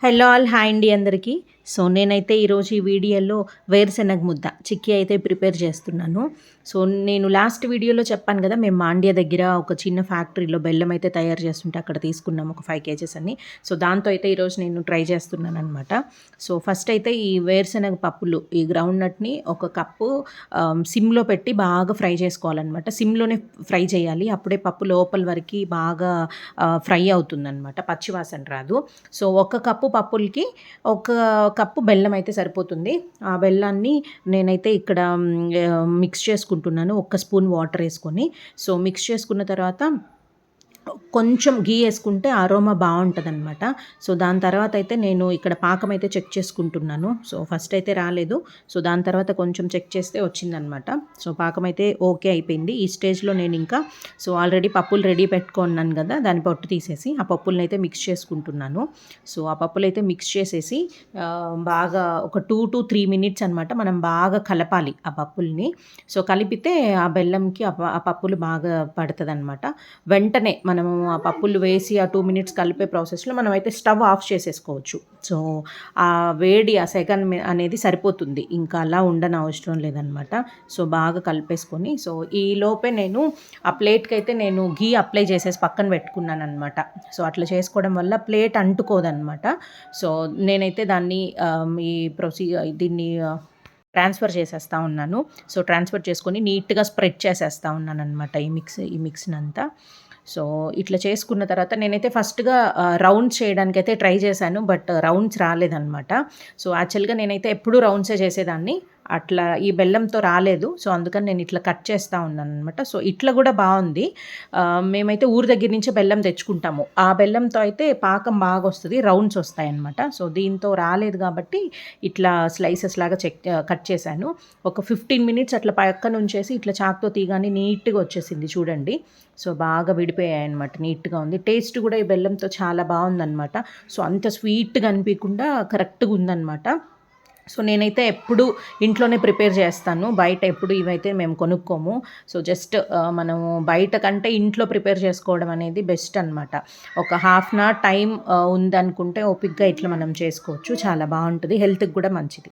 Hello all, hi అండి అందరికీ. So నేనైతే ఈరోజు ఈ వీడియోలో వేరుశెనగ ముద్ద చిక్కీ అయితే ప్రిపేర్ చేస్తున్నాను. సో నేను లాస్ట్ వీడియోలో చెప్పాను కదా, మేము మాండ్య దగ్గర ఒక చిన్న ఫ్యాక్టరీలో బెల్లం అయితే తయారు చేస్తుంటే అక్కడ తీసుకున్నాము ఒక 5 కేజెస్ అని. సో దాంతో అయితే ఈరోజు నేను ట్రై చేస్తున్నాను అనమాట. సో ఫస్ట్ అయితే ఈ వేరుశెనగ పప్పులు, ఈ గ్రౌండ్ నట్ని ఒక కప్పు సిమ్లో పెట్టి బాగా ఫ్రై చేసుకోవాలన్నమాట. సిమ్లోనే ఫ్రై చేయాలి, అప్పుడే పప్పు లోపల వరకు బాగా ఫ్రై అవుతుందన్నమాట, పచ్చివాసన రాదు. సో ఒక కప్పు పప్పులకి ఒక కప్పు బెల్లం అయితే సరిపోతుంది. ఆ బెల్లాన్ని నేనైతే ఇక్కడ మిక్స్ చేసుకుంటున్నాను, ఒక్క స్పూన్ వాటర్ వేసుకొని. సో మిక్స్ చేసుకున్న తర్వాత కొంచెం ఘీ వేసుకుంటే అరోమా బాగుంటుందన్నమాట. సో దాని తర్వాత అయితే నేను ఇక్కడ పాకం అయితే చెక్ చేసుకుంటున్నాను. సో ఫస్ట్ అయితే రాలేదు, సో దాని తర్వాత కొంచెం చెక్ చేస్తే వచ్చిందనమాట. సో పాకం అయితే ఓకే అయిపోయింది. ఈ స్టేజ్లో నేను ఇంకా ఆల్రెడీ పప్పులు రెడీ పెట్టుకున్నాను కదా, దాని పొట్టు తీసేసి ఆ పప్పులను అయితే మిక్స్ చేసుకుంటున్నాను. సో ఆ పప్పులు అయితే మిక్స్ చేసేసి బాగా ఒక 2 to 3 మినిట్స్ అనమాట మనం బాగా కలపాలి ఆ పప్పుల్ని. సో కలిపితే ఆ బెల్లంకి ఆ పప్పులు బాగా పడుతుంది అనమాట. వెంటనే మనము ఆ పప్పులు వేసి ఆ 2 మినిట్స్ కలిపే ప్రాసెస్లో మనం అయితే స్టవ్ ఆఫ్ చేసేసుకోవచ్చు. సో ఆ వేడి, ఆ సెకండ్ అనేది సరిపోతుంది, ఇంకా అలా ఉండని అవసరం లేదనమాట. సో బాగా కలిపేసుకొని, సో ఈ లోపే నేను ఆ ప్లేట్కి అయితే నేను ఘీ అప్లై చేసేసి పక్కన పెట్టుకున్నాను అనమాట. సో అట్లా చేసుకోవడం వల్ల ప్లేట్ అంటుకోదనమాట. సో నేనైతే దాన్ని దీన్ని ట్రాన్స్ఫర్ చేసేస్తూ ఉన్నాను. సో ట్రాన్స్ఫర్ చేసుకొని నీట్గా స్ప్రెడ్ చేసేస్తూ ఉన్నాను అనమాట ఈ మిక్స్ని అంతా. సో ఇట్లా చేసుకున్న తర్వాత నేనైతే ఫస్ట్గా రౌండ్స్ చేయడానికైతే ట్రై చేశాను, బట్ రౌండ్స్ రాలేదనమాట. సో యాక్చువల్గా నేనైతే ఎప్పుడూ రౌండ్సే చేసేదాన్ని, అట్లా ఈ బెల్లంతో రాలేదు. సో అందుకని నేను ఇట్లా కట్ చేస్తూ ఉన్నాను అనమాట. సో ఇట్లా కూడా బాగుంది. మేమైతే ఊరి దగ్గర నుంచే బెల్లం తెచ్చుకుంటాము, ఆ బెల్లంతో అయితే పాకం బాగా వస్తుంది, రౌండ్స్ వస్తాయి అనమాట. సో దీంతో రాలేదు కాబట్టి ఇట్లా స్లైసెస్ లాగా కట్ చేశాను. ఒక 15 మినిట్స్ అట్లా పక్కన ఉంచేసి ఇట్లా చాక్తో తీగానే నీట్గా వచ్చేసింది చూడండి. సో బాగా విడిపోయాయి అనమాట, నీట్గా ఉంది. టేస్ట్ కూడా ఈ బెల్లంతో చాలా బాగుందన్నమాట. సో అంత స్వీట్గా అనిపించకుండా కరెక్ట్గా ఉందన్నమాట. సో నేనైతే ఎప్పుడు ఇంట్లోనే ప్రిపేర్ చేస్తాను, బయట ఎప్పుడు ఇవైతే మేము కొనుక్కోము. సో జస్ట్ మనము బయట కంటే ఇంట్లో ప్రిపేర్ చేసుకోవడం అనేది బెస్ట్ అనమాట. ఒక హాఫ్ అన్ అవర్ టైం ఉందనుకుంటే ఓపిక్గా ఇట్లా మనం చేసుకోవచ్చు, చాలా బాగుంటుంది, హెల్త్కి కూడా మంచిది.